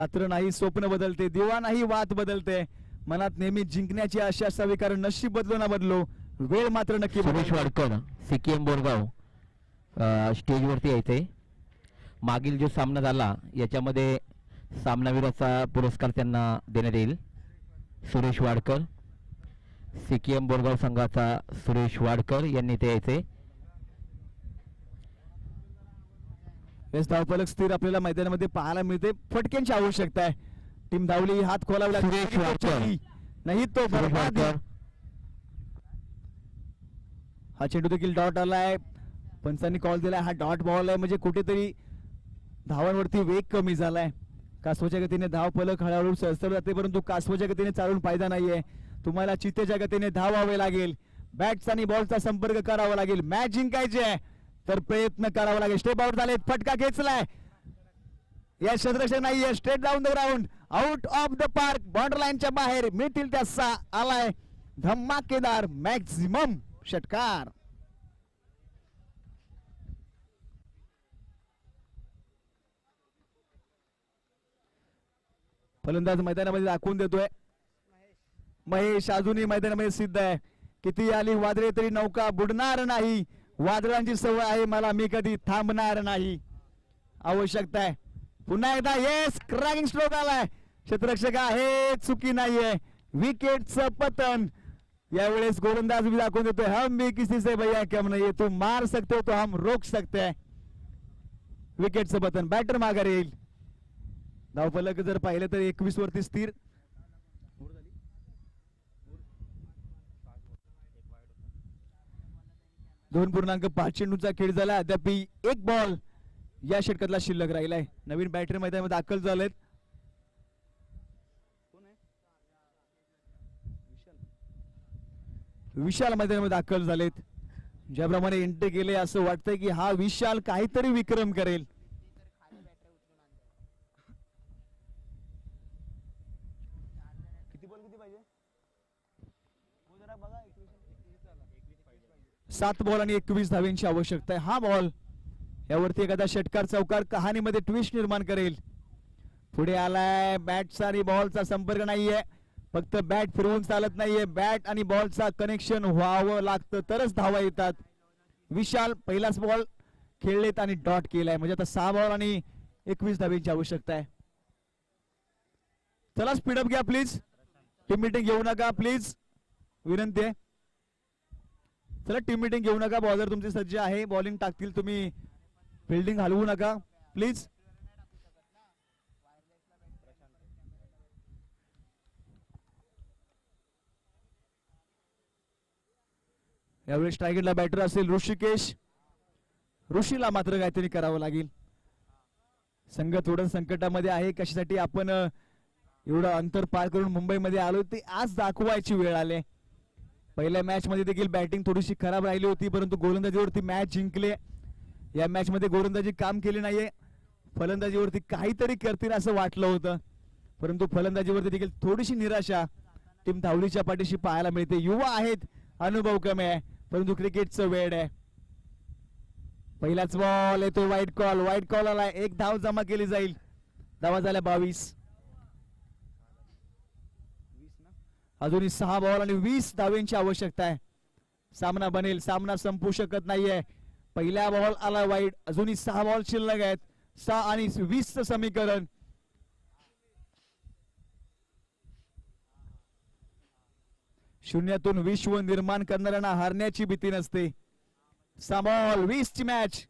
रात्र नाही स्वप्न बदलते, दिवा नाही वात बदलते, मनात नेहमी जिंकण्याची आशा असावी कारण नशीब बदलो ना बदलो वेळ मात्र नक्की सुरेश वाडकर सीकेएम बोरगाव स्टेजवरती यायचे. मागील जो सामना झाला याच्यामध्ये सामनावीराचा पुरस्कार त्यांना देण्यात येईल. सुरेश वाडकर सीकेएम बोरगाव संघाचा सुरेश वाडकर यांनी ते यायचे. धावफलक स्थिर आपल्याला मैदानामध्ये पाहायला मिळते. फटक्यांची आवश्यकता आहे. टीम धावली, हात खोलावला सुरेश वाडकर नाही तो बरबाद. हा चेंडू देखील डॉट आलाय. पंचांनी कॉल दिलाय. हा डॉट बॉल आहे म्हणजे कुठेतरी धावांवरती वेग कमी झालाय. कासवाच्या गतीने धाव फलक हळूहळू सरसर जाते परंतु कासवाच्या गतीने चालून फायदा नाहीये. तुम्हाला चितेच्या गतीने धावावे लागेल. बॅट्स आणि बॉलचा संपर्क करावा लागेल. मॅच जिंकायची आहे तर प्रयत्न करावा लागेल. स्टेप आउट झाले. फटका खेचलाय. या क्षेत्ररक्षक नाहीये. Straight down the ground. Out of the park. Border लाईनच्या बाहेर मिळतील त्या 6 आलाय धमाकेदार मॅक्झिमम षटकार. फलंदाज मैदानामध्ये दाखवून देतोय. महेश अजूनही मैदानामध्ये सिद्ध आहे. किती आली वादळे तरी नौका बुडणार नाही. वादळांची सवय आहे मला, मी कधी थांबणार नाही. आवश्यकता आहे पुन्हा एकदा. येस, क्रॅकिंग स्ट्रोक आलाय. क्षेत्ररक्षक आहे, चुकी नाहीये. विकेटचं पतन. यावेळेस गोलंदाज भी दाखवून देतोय. हम भी किसी से भैया कम नहीं, तू मार सकते हो तो हम रोक सकते हैं. विकेटचं पतन. बॅटर माघारी येईल. धावफलक जर पाहिलं तर 21 वरती स्थिर. 2.5 चेंडूचा खेळ झाला. अद्याप 1 बॉल या षटकातला शिल्लक राहिलाय. नवीन बॅटर मैदानामध्ये दाखल झालेत. विशाल मैदानामध्ये दाखल झालेत. ज्याप्रमाणे एंट्री केले असं वाटतंय की हा विशाल काहीतरी विक्रम करेल. किती बॉल किती पाहिजे? 7 बॉल आणि 21 धाव्यांची आवश्यकता आहे. हा बॉल यावरती एखादा षटकार चौकार कहाणीमध्ये ट्विस्ट निर्माण करेल. पुढे आलाय. बॅटचा आणि बॉलचा संपर्क नाहीये. फक्त बॅट फिरवून चालत नाहीये. बॅट आणि बॉलचा कनेक्शन व्हावं लागतं तरच धावा येतात. विशाल पहिलाच बॉल खेळलेत आणि डॉट केलाय म्हणजे आता 6 बॉल आणि 21 धाव्यांची आवश्यकता आहे. चला स्पीडअप घ्या प्लीज. टीम मीटिंग घेऊ नका प्लीज, विनंती आहे. चला टीम मीटिंग घेऊ नका. बॉलर तुमचे सज्ज आहे. बॉलिंग टाकतील. तुम्ही फिल्डिंग हलवू नका प्लीज. यावेळी स्ट्रायगरला बॅटर असेल ऋषिकेश. ऋषीला मात्र काहीतरी करावं लागेल. संघ थोडं संकटामध्ये आहे. कशासाठी आपण एवढं अंतर पार करून मुंबईमध्ये आलो ते आज दाखवायची वेळ आली. पहिल्या मॅच मध्ये देखील बॅटिंग थोडीशी खराब राहिली होती परंतु गोलंदाजीवरती मॅच जिंकले. या मॅच मध्ये गोलंदाजी काम केली नाहीये. फलंदाजीवरती काहीतरी करतील असं वाटलं होतं परंतु फलंदाजीवरती देखील थोडीशी निराशा टीम धावलीच्या पाठीशी पाहायला मिळते. युवा आहेत, अनुभव कमी आहे परंतु क्रिकेटचं वेळ आहे. पहिलाच बॉल येतो. वाईट कॉल. वाईट कॉल आला. 1 धाव जमा केली जाईल. धावा झाल्या 22. अजूनही 6 बॉल आणि 20 धाव्यांची आवश्यकता आहे. सामना बनेल. सामना संपू शकत नाहीये. पहिला बॉल आला वाईट. अजूनही 6 बॉल शिल्लक आहेत. 6 आणि 20 चं समीकरण. शून्यातून विश्व निर्माण करणाऱ्यांना हारण्याची भीती नसते. 6 बॉल 20 ची मॅच.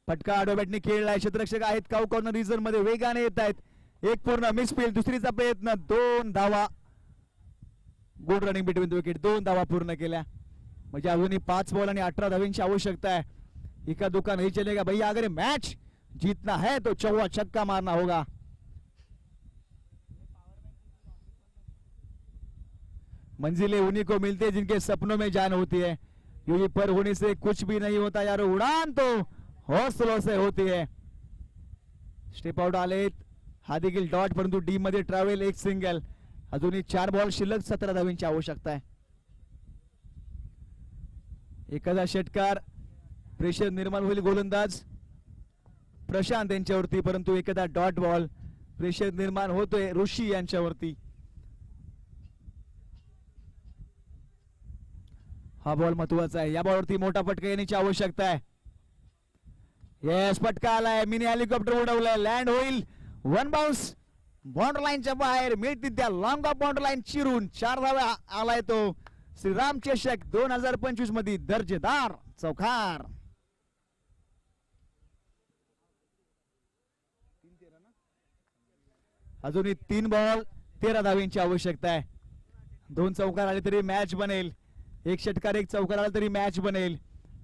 फटका आडव्या बॅटने खेळलाय. क्षेत्ररक्षक आहेत काऊ कॉर्नर रिझर्व मध्ये वेगाने येत आहेत. 1 पूर्ण मिसफील्ड. दुसरीचा प्रयत्न. 2 धावा. Good running between the wicket. 2 धावा पूर्ण केल्या म्हणजे अजूनही 5 बॉल आणि 18 धाव्यांची आवश्यकता है. इका दुका नहीं चलेगा भैया. अगर मैच जीतना है तो 4 छक्का मारना होगा. मंजिलें उन्हीं को मिलती है जिनके सपनों में जान होती है. यूं पर होने से कुछ भी नहीं होता यार. उड़ान तो हौसलों से होती है. स्टेप आउट आलेत. हा देखील डॉट परंतु डी मध्ये ट्रॅव्हल. 1 सिंगल. अजूनही 4 बॉल शिल्लक. 17 धाव्यांची आवश्यकता आहे. एखादा षटकार प्रेशर निर्माण होईल गोलंदाज प्रशांत यांच्यावरती परंतु एखादा डॉट बॉल प्रेशर निर्माण होतोय ऋषी यांच्यावरती. हा बॉल महत्वाचा आहे. या बॉलवरती मोठा फटका येण्याची आवश्यकता आहे. येस, फटका आलाय. मिनी हेलिकॉप्टर उडवलाय. लँड होईल. वन बाउन्स बॉर्डर लाईनच्या बाहेर मिळतील त्या लॉंग ऑफ बॉर्डर लाईन चिरून 4 धावा आलाय तो श्रीराम चषक 2025 मध्ये दर्जेदार चौकार. अजूनही 3 बॉल 13 धावांची आवश्यकता आहे. 2 चौकार आले तरी मॅच बनेल. 1 षटकार 1 चौकार आला तरी मॅच बनेल.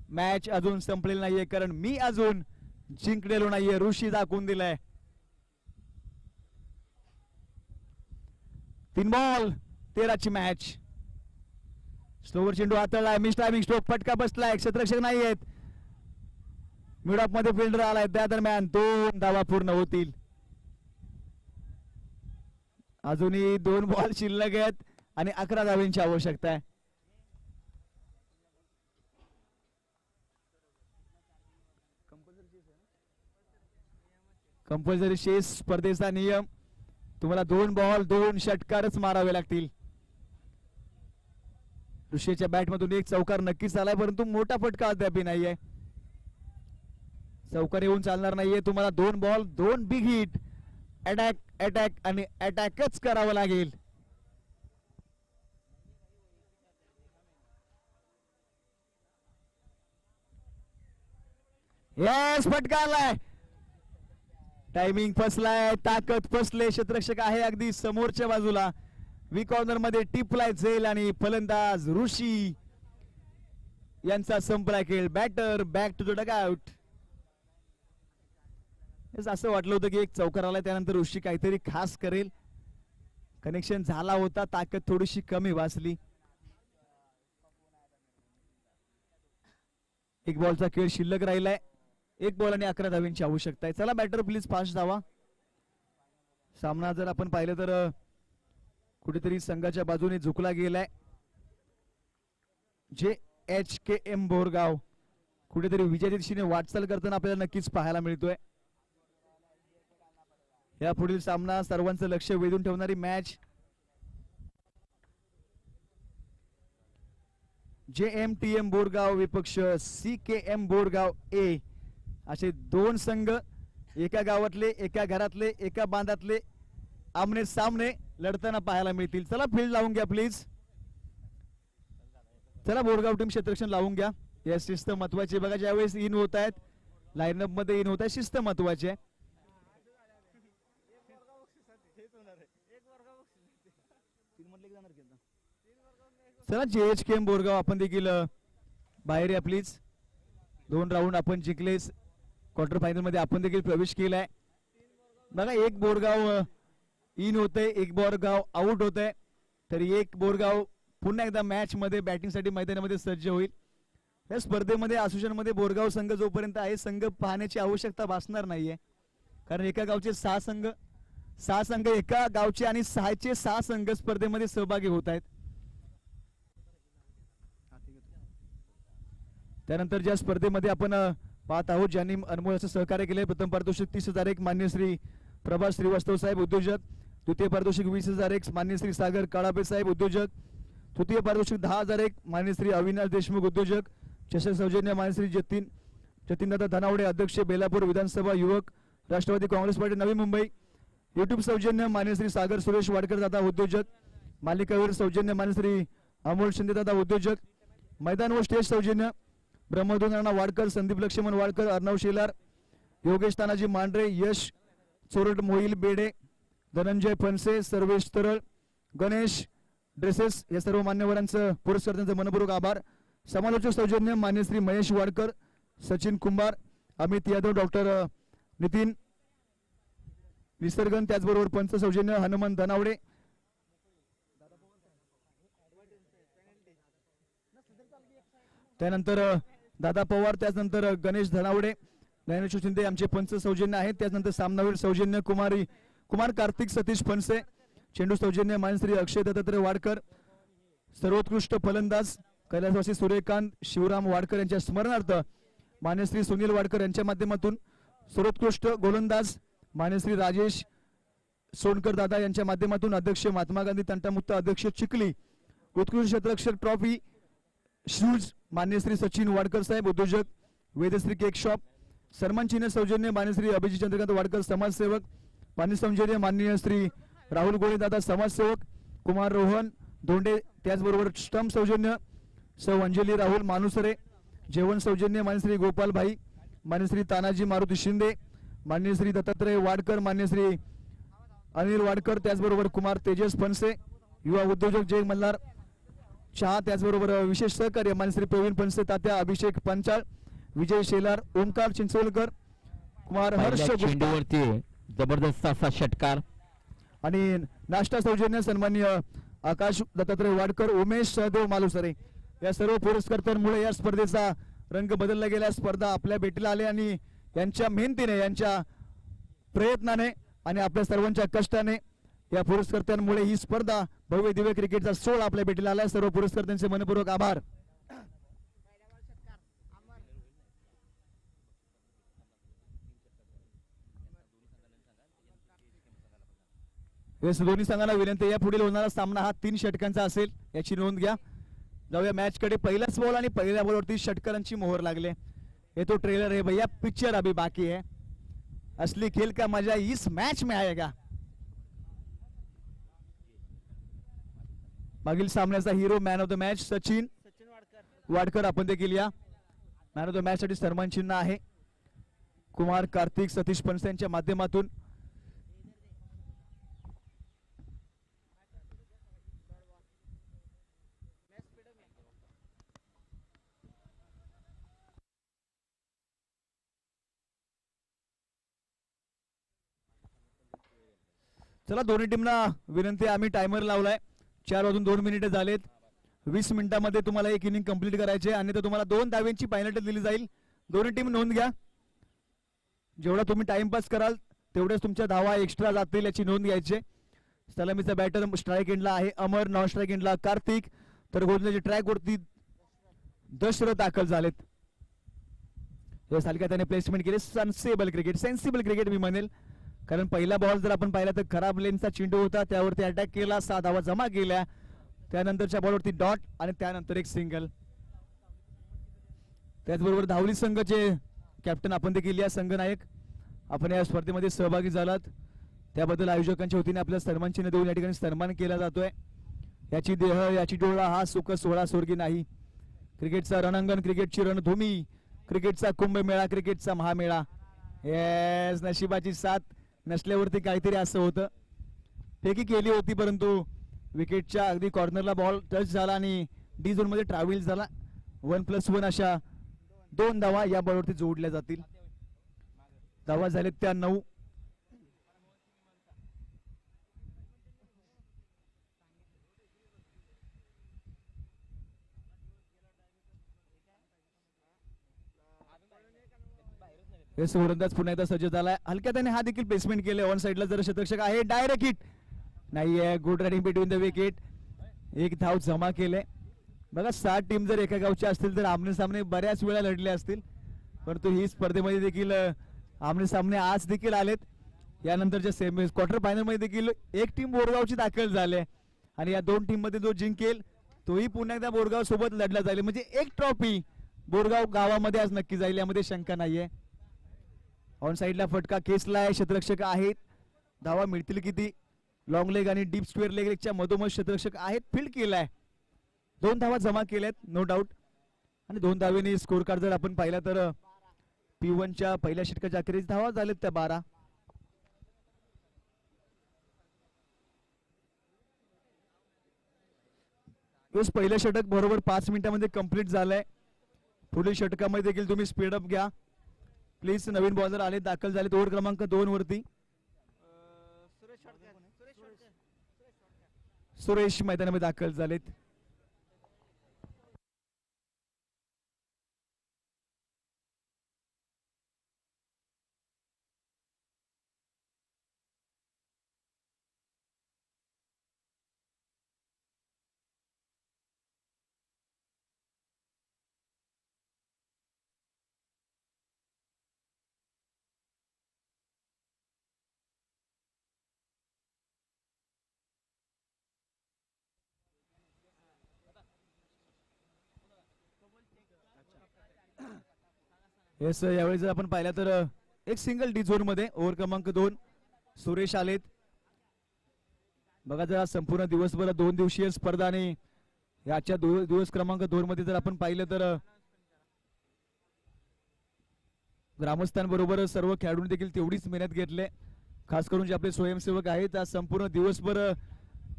मॅच अजून संपलेली नाहीये कारण मी अजून जिंकलेलो नाहीये. ऋषी दाखवून दिलाय. 3 बॉल 13 ची मॅच. स्लोवर चेंडू हाताळलाय. Miss timing stroke. फटका बसलाय. क्षेत्ररक्षक नाहीयेत. मिड ऑफ मध्ये फिल्डर आलाय. त्या दरम्यान 2 धावा पूर्ण होतील. अजूनही 2 बॉल शिल्लक आहेत आणि 11 धावांची आवश्यकता आहे. कंपल्सरी चेस स्पर्धेचा नियम. तुम्हाला 2 बॉल 2 षटकारच मारावे लागतील. ऋषीच्या बॅट मधून 1 चौकार नक्कीच आलाय परंतु मोठा फटका अद्याप नाहीये. चौकार येऊन चालणार नाहीये. तुम्हाला 2 ball 2 big hit attack attack आणि अटॅकच करावं लागेल. येस, फटका आलाय. टायमिंग फसलाय. ताकद फसले. क्षेत्ररक्षक आहे अगदी समोरच्या बाजूला. वी कॉर्नर मध्ये टिपलाय झेल आणि फलंदाज ऋषी यांचा संपलाय खेळ. Batter back to the dugout. असं वाटलं होतं की 1 चौकार आलाय त्यानंतर ऋषी काहीतरी खास करेल. कनेक्शन झाला होता. ताकद थोडीशी कमी वाचली. 1 बॉलचा खेळ शिल्लक राहिलाय. 1 बॉल आणि 11 धावांची आवश्यकता आहे. चला बॅटर प्लीज फास्ट धावा. सामना जर आपण पाहिलं तर कुठेतरी संघाच्या बाजूने झुकला गेलाय. JHKM बोरगाव कुठेतरी विजयाच्या दिशेने वाटचाल करताना आपल्याला नक्कीच पाहायला मिळतोय. या पुढील सामना सर्वांचं लक्ष वेधून ठेवणारी मॅच. JMTM बोरगाव विपक्ष CKM बोरगाव A. असे 2 संघ एका गावातले, एका घरातले, एका बांधातले आमने सामने लढताना पाहायला मिळतील. चला फील्ड लावून घ्या प्लीज. चला बोरगाव टीम क्षेत्ररक्षण लावून घ्या. या शिस्त महत्वाची बघा. ज्यावेळेस इन होत आहेत लाईनअप मध्ये इन होत आहे शिस्त महत्वाची आहे. चला JHKM बोरगाव आपण देखील बाहेर या प्लीज. 2 राऊंड आपण जिंकले. क्वार्टर फायनल मध्ये आपण देखील प्रवेश केलाय. बघा 1 बोरगाव इन होते, 1 बोरगाव आउट होते. तरी 1 बोरगाव पुन्हा एकदा मॅच मध्ये बॅटिंग साठी मैदानामध्ये सज्ज होईल. या स्पर्धेमध्ये असोसिएशन मध्ये बोरगाव संघ जोपर्यंत आहे संघ पाहण्याची आवश्यकता भासणार नाहीये कारण एका गावचे 6 संघ एका गावचे आणि 6 संघ स्पर्धेमध्ये सहभागी होत आहेत. त्यानंतर ज्या स्पर्धेमध्ये आपण पाहत आहोत ज्यांनी अनमोल असं सहकार्य केले. प्रथम पारितोषिक 30,001 मान्य श्री प्रभास श्रीवास्तव साहेब उद्योजक. द्वितीय पारितोषिक 20,001 मान्य श्री सागर काळापे साहेब उद्योजक. तृतीय पारितोषिक 10,001 मान्य श्री अविनाश देशमुख उद्योजक. चषक सौजन्य मान्य श्री जतीनदादा धनावडे अध्यक्ष बेलापूर विधानसभा युवक राष्ट्रवादी काँग्रेस पार्टी नवी मुंबई. युट्यूब सौजन्य मान्य श्री सागर सुरेश वाडकर दादा उद्योजक. मालिकावीर सौजन्य मान्य श्री अमोल शिंदे दादा उद्योजक. मैदान व स्टेज सौजन्य ब्रह्मदूत राणा वाडकर, संदीप लक्ष्मण वाडकर, अर्णव शेलार, योगेश तानाजी मांढरे, यश चोरट, मोहिल बेडे, धनंजय फणसे, सर्वेश तरळ, गणेश ड्रेसेस या सर्व मान्यवरांचं पुरस्कारांचं मनपूर्वक आभार. समालोचक सौजन्य मान्य श्री महेश वाडकर, सचिन कुंभार, अमित यादव, डॉक्टर नितीन निसर्गन. त्याचबरोबर पंच सौजन्य हनुमान धनावडे. त्यानंतर दादा पवार, त्यानंतर गणेश धनावडे, ज्ञानेश्वर शिंदे आमचे पंच सौजन्य आहेत. त्यानंतर सामनावीर सौजन्य कुमार कार्तिक सतीश फणसे. चेंडू सौजन्य मान्य श्री अक्षय दत्तात्रय वाडकर. सर्वोत्कृष्ट फलंदाज कैलासवासी सूर्यकांत शिवराम वाडकर यांच्या स्मरणार्थ मान्य श्री सुनील वाडकर यांच्या माध्यमातून सर्वोत्कृष्ट गोलंदाज मान्य श्री राजेश सोनकर दादा यांच्या माध्यमातून अध्यक्ष महात्मा गांधी तंटामुक्त अध्यक्ष चिखली उत्कृष्ट क्षेत्ररक्षक ट्रॉफी शूज मान्य श्री सचिन वाडकर साहेब उद्योजक वेदश्री केक शॉप सन्मान चिन्ह सौजन्य मान्य श्री अभिजित चंद्रकांत वाडकर समाजसेवक मान्य सौजन्य माननीय श्री राहुल गोळे दादा समाजसेवक कुमार रोहन धोंडे त्याचबरोबर स्टंप सौजन्य सौ अंजली राहुल मानुसरे जेवण सौजन्य मान्य श्री गोपाल भाई मान्य श्री तानाजी मारुती शिंदे मान्य श्री दत्तात्रय वाडकर मान्य श्री अनिल वाडकर त्याचबरोबर कुमार तेजस फणसे युवा उद्योजक जय मल्हार चहा त्याचबरोबर विशेष सहकार्य मान्य श्री प्रवीण फणसे तात्या अभिषेक पंचाळ विजय शेलार ओंकार चिंचोलकर कुमार हर्ष गुप्ता चेंडूवरती जबरदस्त असा षटकार आणि नाश्ता सौजन्य सन्माननीय आकाश दत्तात्रय वाडकर उमेश सहदेव मालुसरे या सर्व पुरस्कर्त्यांमुळे या स्पर्धेचा रंग बदलला गेला. स्पर्धा आपल्या भेटीला आले आणि यांच्या मेहनतीने यांच्या प्रयत्नाने आणि आपल्या सर्वांच्या कष्टाने या पुरस्कर्त्यांमुळे ही स्पर्धा भव्य दिव्य क्रिकेटचा सोहळा आपल्या भेटीला आला. सर्व पुरस्कर्त्यांचे मनपूर्वक आभार. दोन्ही संघांना विनंती या पुढील होणारा सामना हा 3 षटकांचा असेल याची नोंद घ्या. जाऊया मॅच कडे. पहिलाच बॉल आणि पहिल्या बॉलवरती षटकारांची मोहर लागले. ये तो ट्रेलर है भैया पिक्चर अभी बाकी है असली खेल का मजा इस मैच में आएगा. मागील सामन्याचा hero man of the match Sachin Wadkar आपण देखील या मॅन ऑफ द मॅच साठी सन्मान चिन्ह आहे. कुमार कार्तिक सतीश फणसे यांच्या माध्यमातून चला दोन्ही टीमना विनंती आम्ही टायमर लावलाय 4:02 झालेत. 20 मिनिटांमध्ये तुम्हाला एक इनिंग कंप्लीट करायचे आणि तर तुम्हाला 2 धाव्यांची पेनल्टी दिली जाईल. दोन्ही टीम नोंद घ्या. जेवढा तुम्ही टाइमपास कराल तेवढेच तुमच्या धावा एक्स्ट्रा जातील याची नोंद घ्यायची. सलामीचा बॅटर स्ट्राईक एंडला आहे अमर नॉन स्ट्राईक एंडला कार्तिक तर गोलंदाजी ट्रॅक वरती दशरथ दाखल झालेत. या सालक्या त्याने प्लेसमेंट केले. सेन्सिबल क्रिकेट मी म्हणेल कारण पहिला बॉल जर आपण पाहिला तर खराब लेनचा चेंडू होता त्यावरती अटॅक केला 6 धावा जमा केल्या. त्यानंतरच्या बॉलवरती डॉट आणि त्यानंतर एक सिंगल. त्याचबरोबर धावली संघाचे कॅप्टन आपण देखील या संघनायक आपण या स्पर्धेमध्ये सहभागी झालात त्याबद्दल आयोजकांच्या वतीने आपल्या सन्मान चिन्ह देऊन या ठिकाणी सन्मान केला जातोय. याची देह याची डोळा हा सुख सोहळा स्वर्गी नाही. क्रिकेटचा रणांगण क्रिकेटची रणभूमी क्रिकेटचा कुंभमेळा क्रिकेटचा महामेळा. येस नशिबाची साथ नसल्यावरती काहीतरी असं होतं. फेकी केली होती परंतु विकेटच्या अगदी कॉर्नरला बॉल टच झाला आणि डी झोन मध्ये ट्रॅव्हल झाला. 1+1 अशा 2 धावा या बॉलवरती जोडल्या जातील. धावा झालेत त्या 9. गोलंदाज पुन्हा एकदा सज्ज झालाय. हलक्या त्याने हा देखील प्लेसमेंट केले. ऑन साइडला जर शतरक्षक आहे डायरेक्ट हिट नाहीये. Good running between the wicket. एक धाव जमा केले. बघा 7 टीम जर एका गावच्या असतील तर आमने सामने बऱ्याच वेळा लढले असतील परंतु ही स्पर्धेमध्ये देखील आमने सामने आज देखील आलेत. यानंतरच्या सेमी क्वार्टर फायनल मध्ये देखील एक टीम बोरगावची दाखल झाली आणि या 2 टीम मध्ये जो जिंकेल तोही पुन्हा एकदा बोरगाव सोबत लढला जाईल. म्हणजे एक ट्रॉफी बोरगाव गावामध्ये आज नक्की जाईल यामध्ये शंका नाहीये. ऑन साइडला फटका खेचलाय. क्षेत्ररक्षक आहेत. धावा मिळतील किती. लॉंग लेग आणि डीप स्क्वेअर लेगच्या मधोमध क्षेत्ररक्षक आहेत. फील्ड केलाय. 2 धावा जमा केल्यात नो डाऊट आणि 2 धावेने स्कोर कार्ड जर आपण पाहिला तर P1च्या पहिल्या षटकाच्या अखेरीस धावा झालेत त्या 12. पहिलं षटक बरोबर 5 मिनिटांमध्ये कंप्लीट झालंय. पुढील षटकामध्ये देखील तुम्ही स्पीडअप घ्या प्लीज. नवीन बॉलर आले दाखल झालेत ओव्हर क्रमांक 2 वरती. सुरेश मैदानामध्ये दाखल झालेत. येस, यावेळी जर आपण पाहिलं तर एक सिंगल डी झोन मध्ये ओव्हर क्रमांक 2 सुरेश आलेत. बघा जरा संपूर्ण दिवसभर 2 दिवसीय स्पर्धा आणि याच्या दिवस क्रमांक 2 मध्ये जर आपण पाहिलं तर ग्रामस्थांबरोबर सर्व खेळाडूंनी देखील तेवढीच मेहनत घेतली. खास करून जे आपले स्वयंसेवक आहेत आज संपूर्ण दिवसभर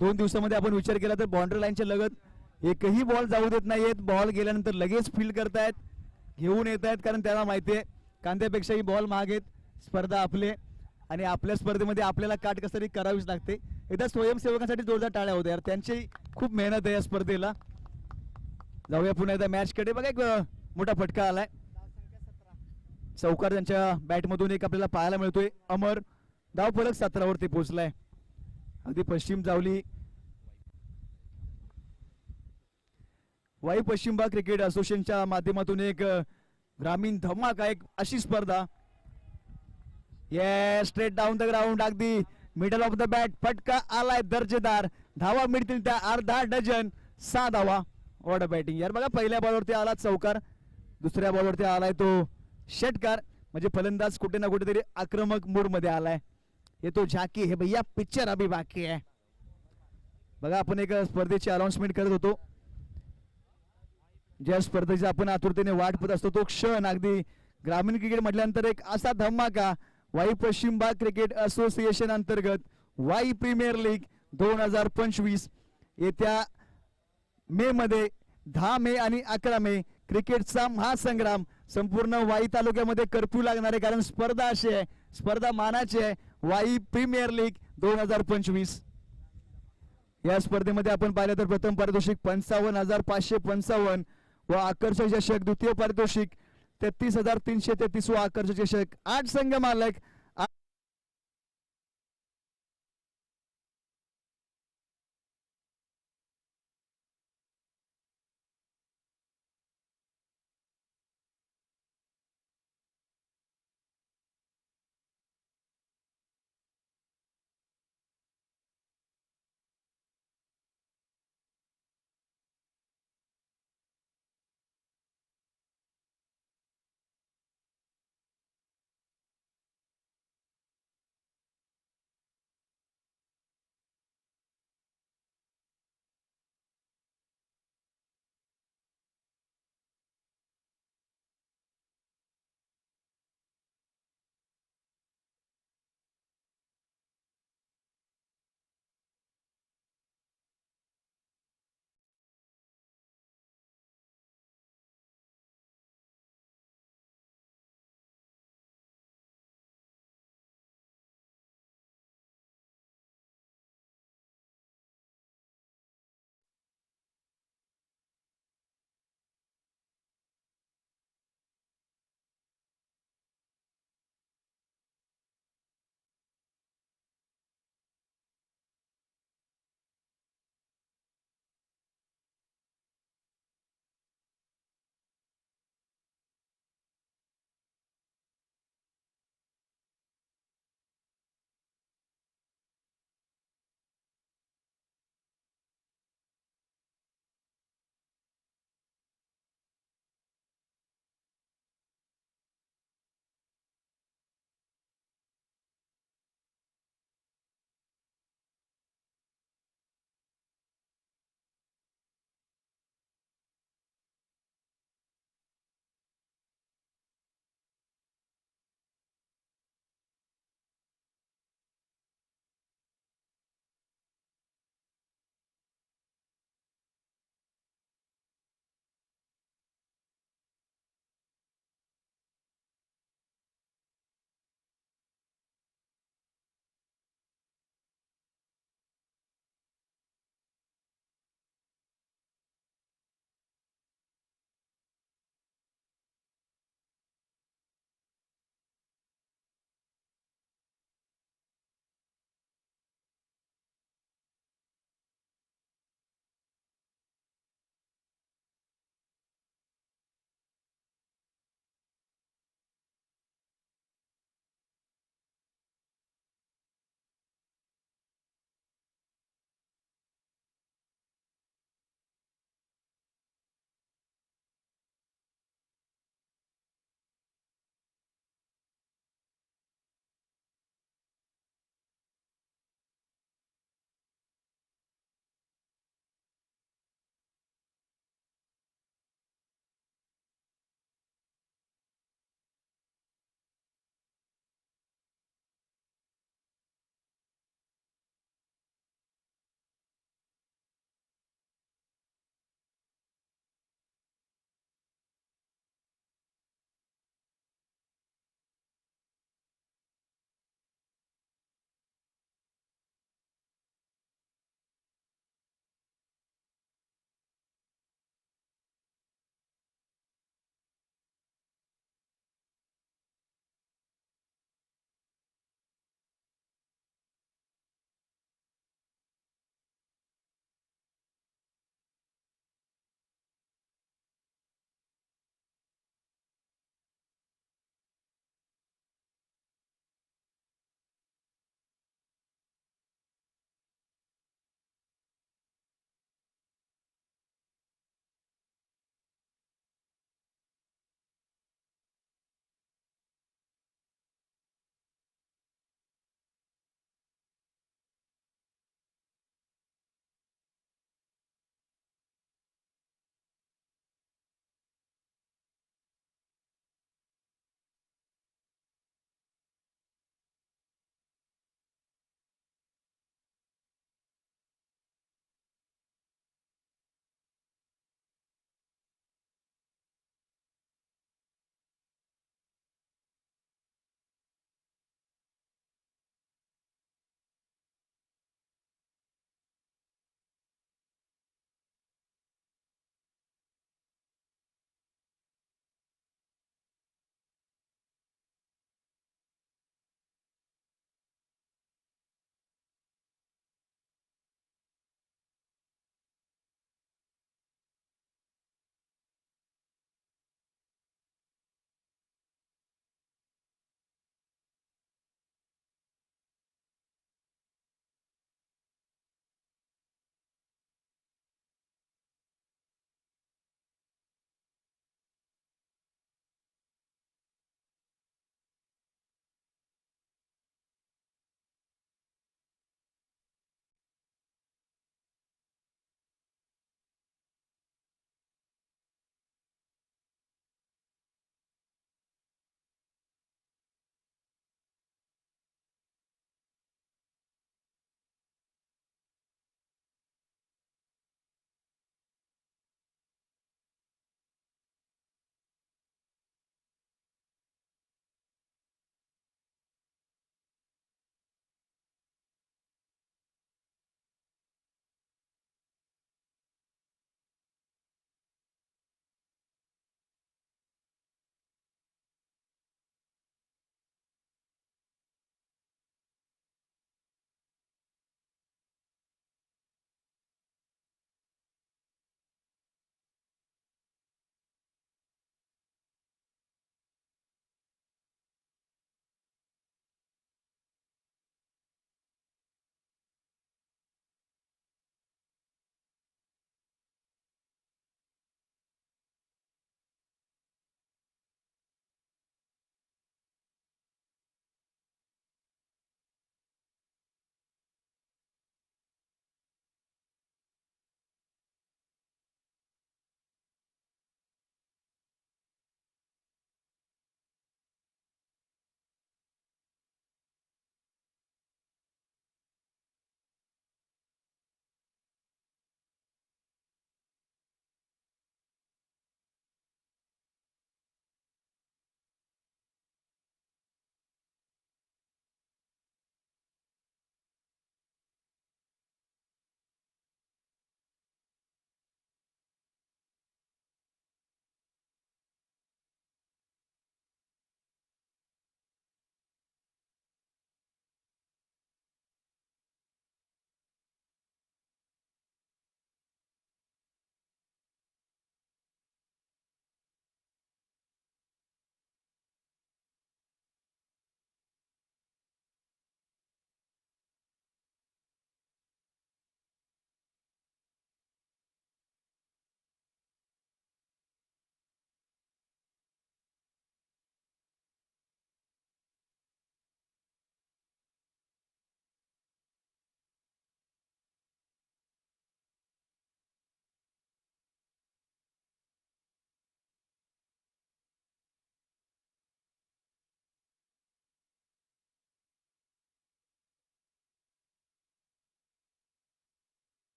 2 दिवसामध्ये आपण विचार केला तर बाउंड्री लाईनच्या लगत एकही बॉल जाऊ देत नाहीयेत. बॉल गेल्यानंतर लगेच फील्ड करतायत, घेऊन येत आहेत, कारण त्यांना माहिती आहे कांद्यापेक्षाही बॉल महाग आहेत. स्पर्धा आपले आणि आपल्या स्पर्धेमध्ये आपल्याला काटकसरी करावीच लागते. एकदा स्वयंसेवकांसाठी जोरदार टाळ्या होत्या यार, त्यांची खूप मेहनत आहे या स्पर्धेला. जाऊया पुन्हा एकदा मॅच कडे. बघा एक मोठा फटका आलाय. चौकार त्यांच्या बॅटमधून एक आपल्याला पाहायला मिळतोय. अमर धाव फलक 17 वरती पोहोचलाय. अगदी पश्चिम जावली वाई पश्चिम भाग क्रिकेट असोसिएशनच्या माध्यमातून एक ग्रामीण धमाका, एक अशी स्पर्धा. ये स्ट्रेट डाऊन द ग्राउंड, अगदी मिडल ऑफ द बॅट फटका आलाय दर्जेदार. धावा मिळतील त्या अर्धा डझन, 6 धावा. वॉट अ बॅटिंग यार. बघा पहिल्या बॉलवरती आला चौकार, दुसऱ्या बॉलवरती आलाय तो षटकार. म्हणजे फलंदाज कुठे ना कुठेतरी आक्रमक मूड मध्ये आलाय. ये तो झाकी है भैया, पिक्चर अभी बाकी है. बघा आपण एक स्पर्धेची अनाउन्समेंट करत होतो. ज्या स्पर्धेची आपण आतुरतेने वाट पाहत असतो तो क्षण, अगदी ग्रामीण क्रिकेट म्हटल्यानंतर एक असा धमाका. वाई पश्चिम भाग क्रिकेट असोसिएशन अंतर्गत वाई प्रीमियर लीग 2025 येत्या मे मध्ये 10 मे आणि 11 मे क्रिकेटचा महासंग्राम. संपूर्ण वाई तालुक्यामध्ये कर्फ्यू लागणार आहे, कारण स्पर्धा अशी आहे, स्पर्धा मानाची आहे. वाई प्रीमियर लीग 2025 या स्पर्धेमध्ये आपण पाहिलं तर प्रथम पारितोषिक 55,555 व आकर्षक चषक. द्वितीय पारितोषिक 33,333 व आकर्षक चषक. 8 संघ मालक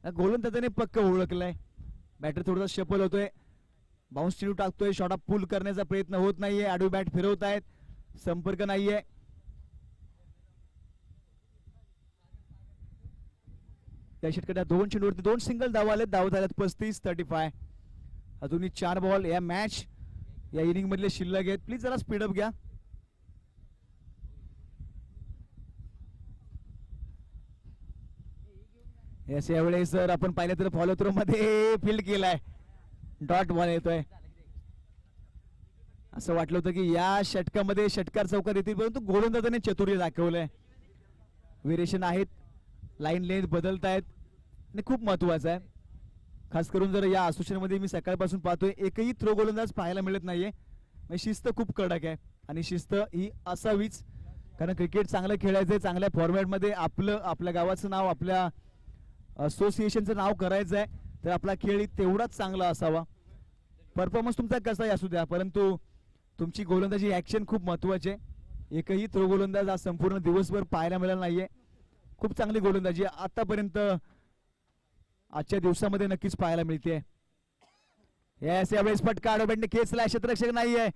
गोलंदाजाने पक्क ओळखलंय. बॅटर थोडासा शफल होतोय, बाउन्स चेंडू टाकतोय, शॉट ऑफ पुल करण्याचा प्रयत्न होत नाहीये, आडवी बॅट फिरवतायत, संपर्क नाहीये. त्या षटकात 2 चेंडूवरती 2 सिंगल धावा आलेत. धावा झाल्यात 35-35. अजूनही 4 बॉल या मॅच या इनिंग मधले शिल्लक आहेत. प्लीज जरा स्पीडअप घ्या. यस, यावेळेस जर आपण पाहिलं तर फॉलो थ्रो मध्ये फील्ड केलाय, डॉट बॉल येतोय. असं वाटलं होतं की या षटकामध्ये षटकार चौकार येतील, परंतु गोलंदाजाने चतुर्य दाखवलंय. व्हेरिएशन आहेत, लाईन लेंथ बदलतायत आणि खूप महत्वाचं आहे. खास करून जर या असोसिएशन मध्ये मी सकाळपासून पाहतोय एकही थ्रो गोलंदाज पाहायला मिळत नाहीये. म्हणजे शिस्त खूप कडक आहे आणि शिस्त ही असावीच, कारण क्रिकेट चांगलं खेळायचंय, चांगल्या फॉर्मॅटमध्ये आपल्या गावाचं नाव, आपल्या असोसिएशनचं नाव करायचं आहे, तर आपला खेळ तेवढाच चांगला असावा. परफॉर्मन्स तुमचा कसाही असू द्या, परंतु तुमची गोलंदाजी ऍक्शन खूप महत्वाची आहे. एकही थ्रो गोलंदाज आज संपूर्ण दिवसभर पाहायला मिळाला नाहीये. खूप चांगली गोलंदाजी आतापर्यंत आजच्या दिवसामध्ये नक्कीच पाहायला मिळते. यावेळेस फटका आडोबॅटने खेचला, क्षेत्ररक्षक नाहीये.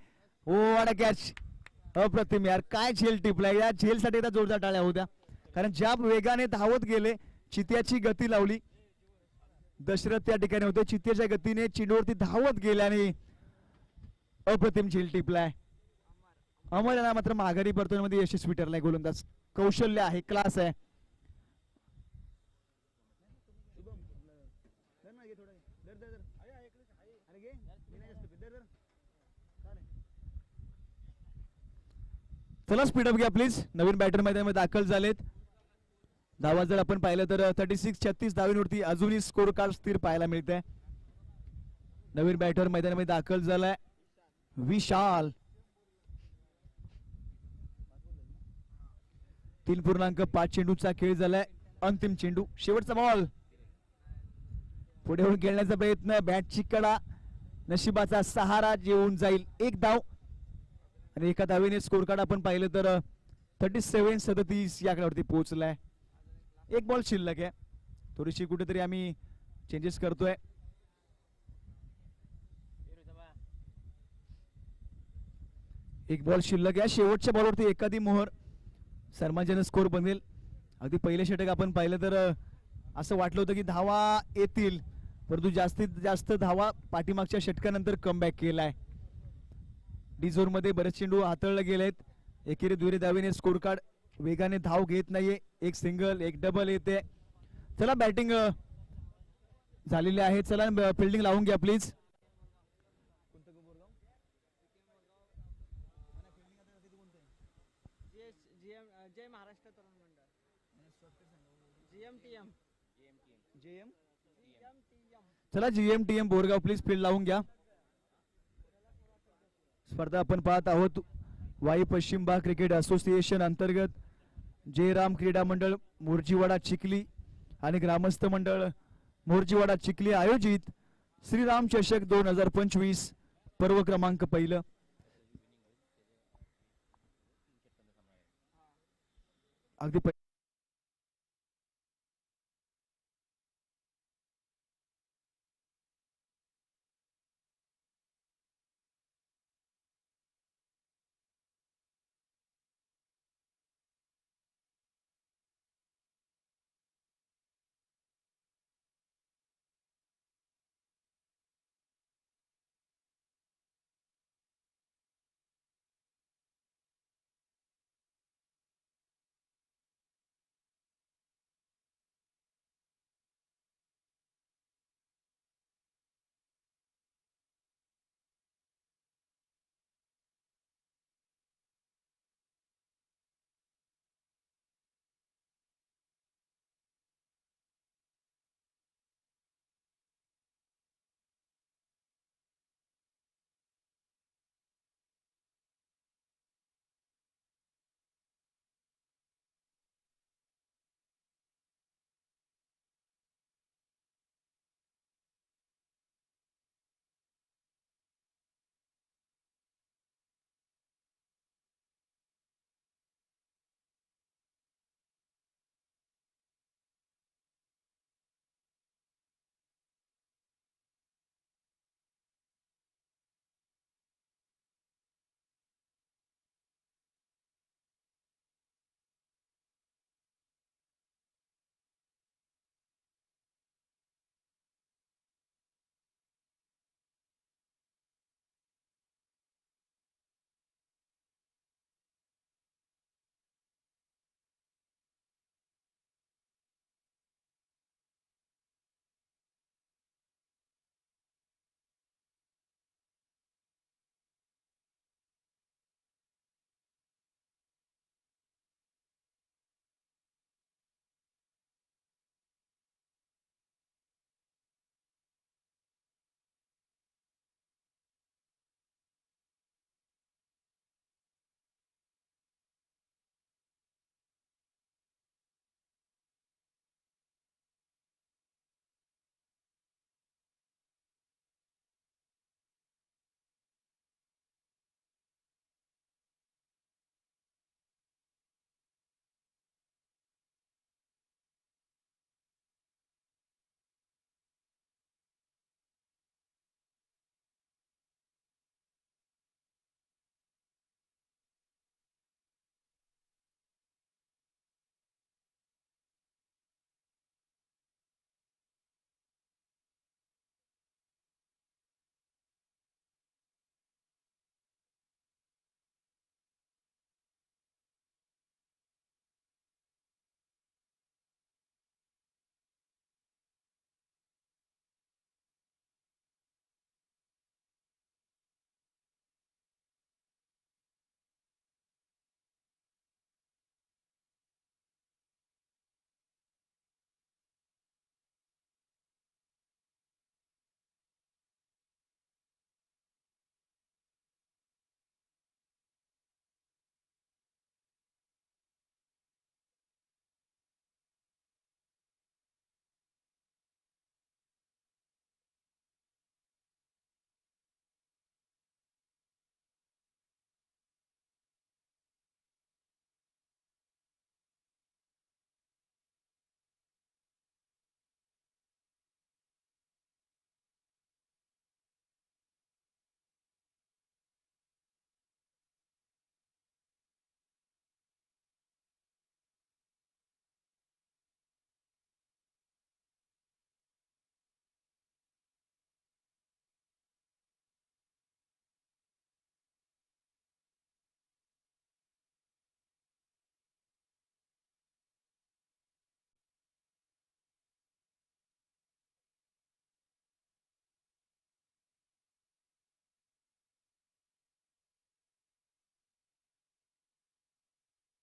ओ वाडा कॅच, अप्रतिम यार, काय झेल टिपलाय. या झेलसाठी आता जोरदार टाळ्या होत्या, कारण ज्या वेगाने धावत गेले, चित्याची गती लावली. दशरथ त्या ठिकाणी होते, चित्याच्या गतीने चेंडूवरती धावत गेल्याने अप्रतिम झेल टिपलाय. अमर यांना मात्र माघारी परतवण्यामध्ये यशस्वी ठरलाय. गोलंदाज कौशल्य आहे, क्लास आहे. चला स्पीडअप घ्या प्लीज. नवीन बॅटर मैदानामध्ये दाखल झालेत. धावा जर आपण पाहिलं तर 36 धावांवरती अजूनही स्कोर कार्ड स्थिर पाहायला मिळते. नवीन बॅटर मैदानामध्ये दाखल झालाय विशाल. 3.5 चेंडूचा खेळ झालाय. अंतिम चेंडू, शेवटचा बॉल. पुढे होऊन खेळण्याचा प्रयत्न, बॅटची कडा, नशिबाचा सहारा जेवून जाईल. एक धाव आणि एका धावेने स्कोर कार्ड आपण पाहिलं तर 37-37 या आकड्यावरती पोहोचलाय. एक बॉल शिल्लक आहे. थोडीशी कुठेतरी आम्ही चेंजेस करतोय. एक बॉल शिल्लक आहे. शेवटच्या बॉलवरती एखादी मोहर सर्वांजन स्कोर बनेल. अगदी पहिले षटक आपण पाहिलं तर असं वाटलं होतं की धावा येतील, परंतु जास्तीत जास्त धावा पाठीमागच्या षटकानंतर कमबॅक केलाय. डी झोन मध्ये बरेच चेंडू हाताळले गेलेत. एकेरी दुहेरी धावेने स्कोर कार्ड वेगाने धाव घेत नाहीये. एक सिंगल, एक डबल येते. चला बॅटिंग झालेली आहे. चला फिल्डिंग लावून घ्या प्लीज. जय महाराष्ट्र तरुण मंडळ, जीएमटीएम. चला जीएमटीएम बोरगाव प्लीज फील्ड लावून घ्या. स्पर्धा आपण पाहत आहोत वाई पश्चिम भाग क्रिकेट असोसिएशन अंतर्गत जयराम क्रीडा मंडळ मोर्जीवाडा चिखली आणि ग्रामस्थ मंडळ मोर्जीवाडा चिखली आयोजित श्रीराम चषक 2025 पर्व क्रमांक 1. अगदी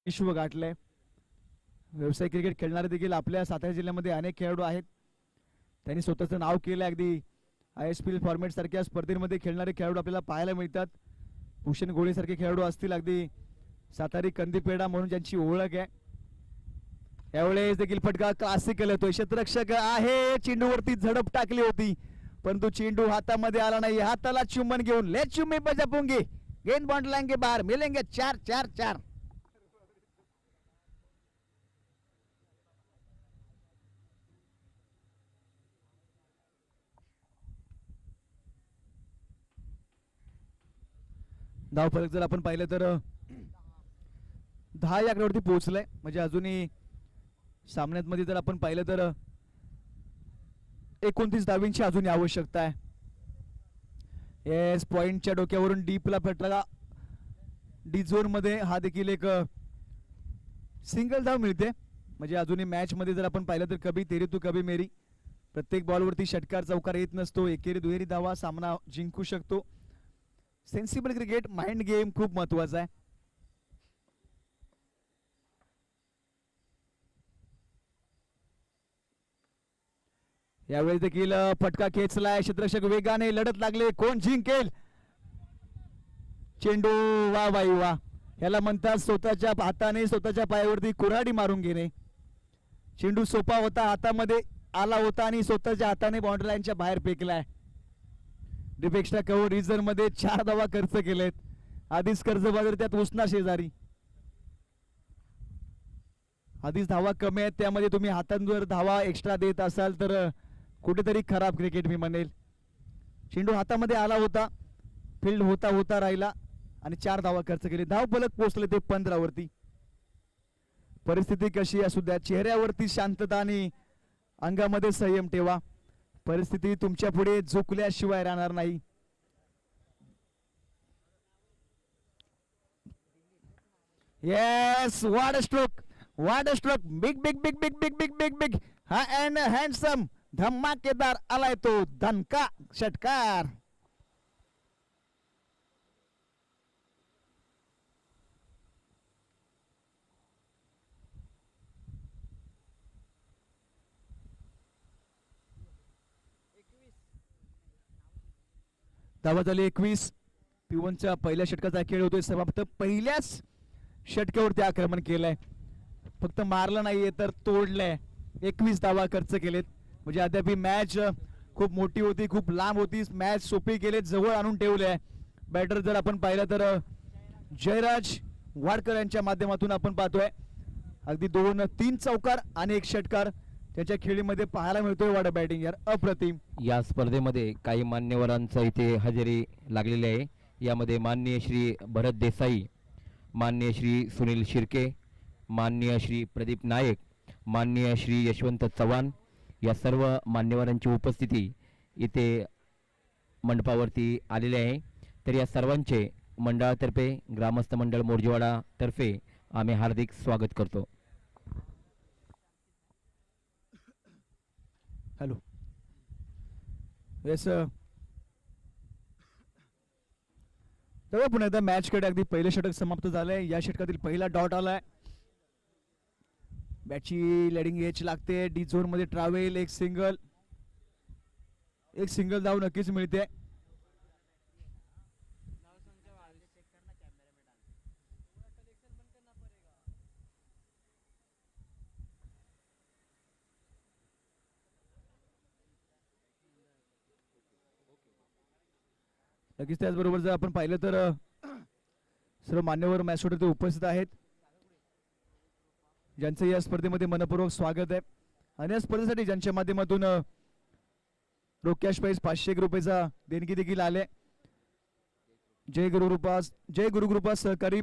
विश्व गाठलंय. व्यावसायिक क्रिकेट खेळणारे देखील आपल्या सातारा जिल्ह्यामध्ये अनेक खेळाडू आहेत. त्यांनी स्वतःचं नाव केलं. अगदी ISPL फॉर्मॅट सारख्या स्पर्धेमध्ये खेळणारे खेळाडू आपल्याला पाहायला मिळतात. भूषण गोळे सारखे खेळाडू असतील, अगदी सातारी कंदीपेडा म्हणून ज्यांची ओळख आहे. यावेळेस देखील फटका क्लासिकल येतोय. क्षेत्ररक्षक आहे, चेंडूवरती झडप टाकली होती परंतु चेंडू हातामध्ये आला नाही. हाताला चुंबन घेऊन ले चुम्मी बजापूंगी, गेंद बॉन्ड लाएंगे बाहर, मिलेंगे 4-4-4. धावफलक जर आपण पाहिलं तर 10 या आकड्यावरती पोहोचलाय. म्हणजे अजूनही सामन्यात मध्ये जर आपण पाहिलं तर 29 धावींची अजूनही आवश्यकता आहे. येस, पॉइंटच्या डोक्यावरून डीपला फटका. डी झोन मध्ये हा देखील एक सिंगल धाव मिळते. म्हणजे अजूनही मॅच मध्ये जर आपण पाहिलं तर कभी तेरी तू कभी मेरी, प्रत्येक बॉलवरती षटकार चौकार येत नसतो. एकेरी दुहेरी धावा सामना जिंकू शकतो. सेन्सिबल क्रिकेट, माइंड गेम खूप महत्वाचा आहे. यावेळी देखील फटका खेचलाय. क्षेत्ररक्षक वेगाने लढत लागले. कोण जिंकेल? चेंडू वा वाई वा, याला म्हणतात स्वतःच्या हाताने स्वतःच्या पायावरती कुऱ्हाडी मारून घेणे. चेंडू सोपा होता, हातामध्ये आला होता आणि स्वतःच्या हाताने बाउंड्री लाईनच्या बाहेर फेकलाय. डीप एक्स्ट्रा कव्हर रिझर्व मध्ये 4 धावा खर्च केलेत. आधीच कर्जबाजारी, त्यात उसना शेजारी. आधीच धावा कमी आहेत, त्यामध्ये तुम्ही हातांवर धावा एक्स्ट्रा देत असाल तर कुठेतरी खराब क्रिकेट मी म्हणेल. चेंडू हातामध्ये आला होता, फील्ड होता होता राहिला आणि 4 धावा खर्च केली. धाव फलक पोहोचले ते 15 वरती. परिस्थिती कशी असू द्या, चेहऱ्यावरती शांतता आणि अंगामध्ये संयम ठेवा. परिस्थिती तुमच्या पुढे झुकल्याशिवाय राहणार नाही. येस, वाड स्ट्रोक, वाड stroke, big big big big big big big big हा अँड हँडसम, धमाकेदार आलाय तो धनका षटकार. धावा झाली 21. P1च्या पहिल्या षटकाचा खेळ होतोय समाप्त. पहिल्याच षटकावरती आक्रमण केलंय, फक्त मारलं नाहीये तर तोडलंय. 21 धावा खर्च केलेत. म्हणजे अद्याप मॅच खूप मोठी होती, खूप लांब होती. मॅच सोपी केले, जवळ आणून ठेवले. बॅटर जर आपण पाहिलं तर जयराज वाडकर यांच्या माध्यमातून आपण पाहतोय अगदी 2-3 चौकार आणि 1 षटकार त्याच्या खेळीमध्ये पाहायला मिळतोय. वाडा बॅटिंग यार अप्रतिम. या स्पर्धेमध्ये काही मान्यवरांचा इथे हजेरी लागलेली आहे. यामध्ये माननीय श्री भरत देसाई, माननीय श्री सुनील शिर्के, माननीय श्री प्रदीप नायक, माननीय श्री यशवंत चव्हाण या सर्व मान्यवरांची उपस्थिती इथे मंडपावरती आलेली आहे. तर या सर्वांचे मंडळातर्फे, ग्रामस्थ मंडळ मोरजीवाडा तर्फे आम्ही हार्दिक स्वागत करतो. हॅलो. येस, तर पुन्हा एकदा मॅच कडे. अगदी पहिलं षटक समाप्त झालंय. या षटकातील पहिला डॉट आलाय. बॅटची लेडिंग एज लागते. डी झोन मध्ये ट्रॅव्हल, एक सिंगल धाव नक्कीच मिळते. नक्कीच त्याचबरोबर जर आपण पाहिलं तर सर्व मान्यवर मॅचवरती उपस्थित आहेत, ज्यांचं या स्पर्धेमध्ये मनपूर्वक स्वागत आहे. आणि या स्पर्धेसाठी ज्यांच्या माध्यमातून रोख कॅश प्राइज 500 रुपयाचा देणगी देखील आले. जय गुरुकृपा सहकारी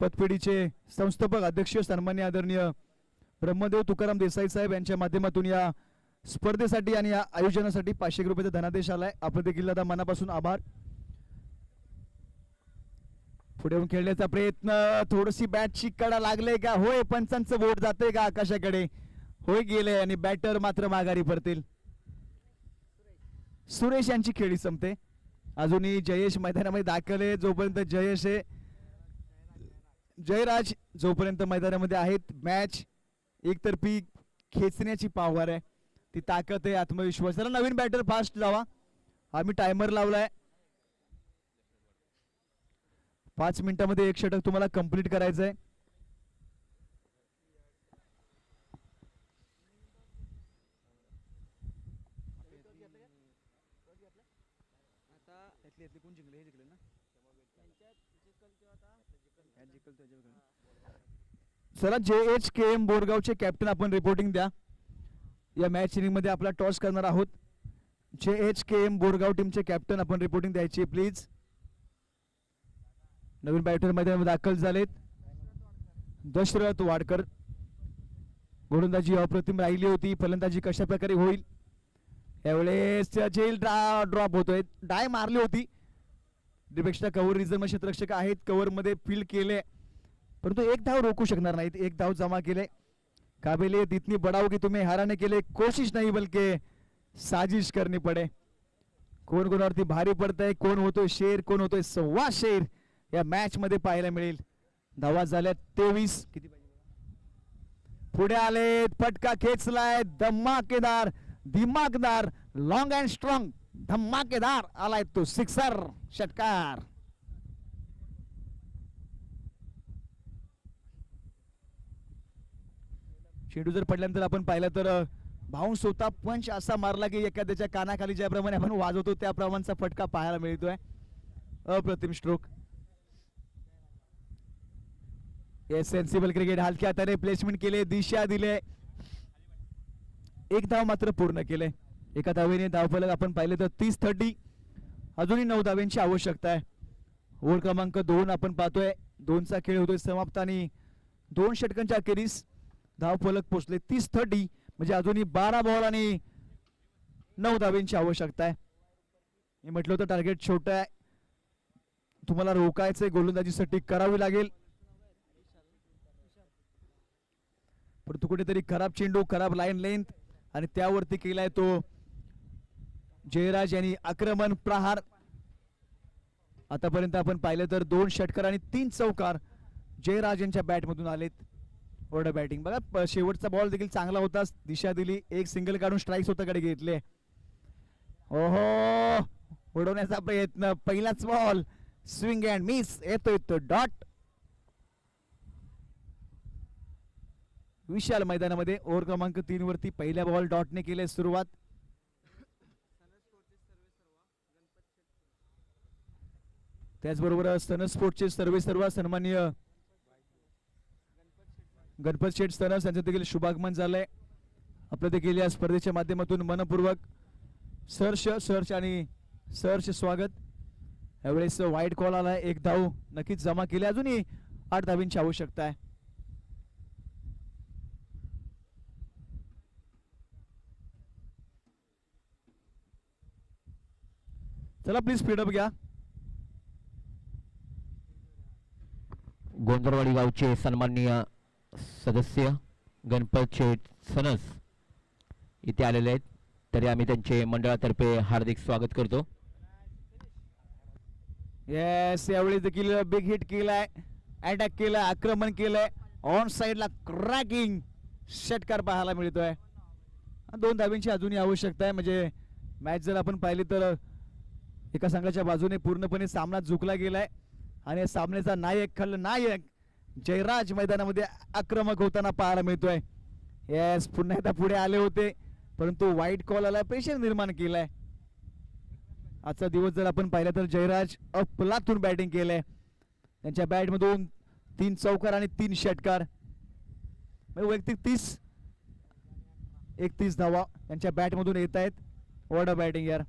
पतपेढीचे संस्थापक अध्यक्ष सन्मान्य आदरणीय ब्रह्मदेव तुकाराम देसाई साहेब यांच्या माध्यमातून या स्पर्धेसाठी आणि या आयोजनासाठी 500 रुपयाचा धनादेश आलाय. आपण देखील दादा मनापासून आभार. पुढे येऊन खेळण्याचा प्रयत्न, थोडीशी बॅटची कडा लागले का? होय, पंचांचं बोट जाते का आकाशाकडे? होय गेले आणि बॅटर मात्र माघारी परतील. सुरेश यांची खेळी संपते. अजूनही जयेश मैदानामध्ये दाखल आहे. जोपर्यंत जयेश आहे जयराज जोपर्यंत मैदानामध्ये आहेत मॅच एकतर्फी खेचण्याची पावर आहे, ती ताकद आहे, आत्मविश्वास. त्याला नवीन बॅटर फास्ट जावा. आम्ही टायमर लावलाय 5 मिनिटांमध्ये 1 षटक तुम्हाला कंप्लीट करायचं आहे. चला JHKM बोरगावचे कॅप्टन आपण रिपोर्टिंग द्या. या मॅच इनिंग मध्ये आपला टॉस करणार आहोत. JHKM बोरगाव टीमचे कॅप्टन आपण रिपोर्टिंग द्यायची प्लीज. नवीन बॅटर मैदानामध्ये दाखल झालेत. दशरथ वाडकर. गोलंदाजी अप्रतिम राहिली होती. फलंदाजी कशा प्रकारे होईल यावेळेस जेल ड्रॉप होतोय. डाय मारली होती. डिपेक्षा कव्हर रिझर्व क्षेत्ररक्षक आहेत, कव्हर मध्ये फील्ड केले परंतु एक धाव रोखू शकणार नाहीत. एक धाव जमा केले. काबिलियत इतनी बढ़ाओ कि तुम्हें हराने के लिए कोशिश नहीं बल्कि साजिश करनी पड़े. कोण कोणावरती भारी पडतंय, कोण होतोय शेर, कोण होतोय सव्वा शेर या मॅच मध्ये पाहायला मिळेल. धावा झाल्या 23. किती पुढे आलेत. फटका खेचलाय. धमाकेदार दिमागदार लॉंग अँड स्ट्रॉंग धमाकेदार आलाय तो सिक्सर षटकार. चेंडू जर पडल्यानंतर आपण पाहिलं तर बाउन्स होता. पंच असा मारला की एखाद्याच्या कानाखाली ज्याप्रमाणे आपण वाजवतो त्याप्रमाणेचा फटका पाहायला मिळतोय. अप्रतिम स्ट्रोक. Sensible cricket. हलक्या हाताने प्लेसमेंट केले, दिशा दिले. एक धाव मात्र पूर्ण केले. एका धावेने धावफलक आपण पाहिले तर 30-30. अजूनही 9 धाव्यांची आवश्यकता आहे. ओव्हर क्रमांक 2 आपण पाहतोय. 2चा खेळ होतोय समाप्त आणि 2 षटकांच्या अखेरीस धावफलक पोहोचले 30-30. म्हणजे अजूनही 12 बॉल आणि 9 धाव्यांची आवश्यकता आहे. मी म्हटलं होतं टार्गेट छोटं आहे, तुम्हाला रोखायचंय, गोलंदाजीसाठी करावी लागेल. परंतु कुठेतरी खराब चेंडू, खराब लाईन लेंथ आणि त्यावरती केलाय तो जयराज यांनी आक्रमण प्रहार. आतापर्यंत आपण पाहिलं तर 2 षटकार आणि 3 चौकार जयराज यांच्या बॅट मधून आलेत. ऑर्डर बॅटिंग बघा. शेवटचा बॉल देखील चांगला होता. दिशा दिली. एक सिंगल काढून स्ट्राईक स्वतःकडे घेतले. ओहो, उडवण्याचा प्रयत्न. पहिलाच बॉल स्विंग अँड मिस. येतोय तो डॉट. विशाल मैदानामध्ये ओव्हर क्रमांक 3 वरती पहिल्या बॉल डॉटने केले सुरुवात. त्याचबरोबर सन स्पोर्ट्सचे सर्व सन्माननीय गणपत शेठ स्तनस यांचं देखील शुभागमन झालंय. आपलं देखील या स्पर्धेच्या माध्यमातून मनपूर्वक सहर्ष आणि सहर्ष स्वागत. यावेळेस वाईट कॉल आलाय. 1 धाव नक्कीच जमा केली. अजूनही 8 धावींची आवश्यकता आहे. चला प्लीज स्पीडअप घ्या. गोंधळवाडी गावचे सन्माननीय सदस्य गणपत शेठ सनस इथे आलेले आहेत, तरी आम्ही त्यांचे मंडळातर्फे हार्दिक स्वागत करतो. येस, यावेळी देखील बिग हिट केलाय, अटॅक केलाय, आक्रमण केलंय. ऑन साइडला क्रॅकिंग षटकार पाहायला मिळतोय. 2 धावींची अजूनही आवश्यकता आहे. म्हणजे मॅच जर आपण पाहिली तर एका संघाच्या बाजूने पूर्णपणे सामना झुकला गेलाय आणि सामन्याचा नायक खलनायक जयराज मैदानामध्ये आक्रमक होताना पाहायला मिळतोय. येस, पुन्हा एकदा पुढे आले होते परंतु वाईट कॉल आला, प्रेशर निर्माण केलाय. आजचा दिवस जर आपण पाहिला तर जयराज अफलातून बॅटिंग केलंय. त्यांच्या बॅट मधून 3 चौकार आणि 3 षटकार. वैयक्तिक 31 धावा त्यांच्या बॅट मधून येत आहेत. वॉट अ बॅटिंग यार.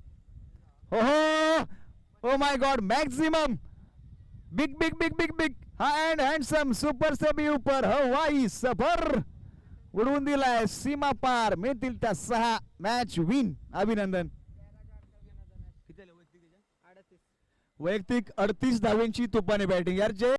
Oh my God, maximum big big big big big and handsome super SEBI ऊपर हवाई सफर उडवून दिलाय सीमा पार. मिळतील त्या 6 मॅच विन. अभिनंदन. वैयक्तिक 38 धाव्यांची तुपाने बॅटिंग यार.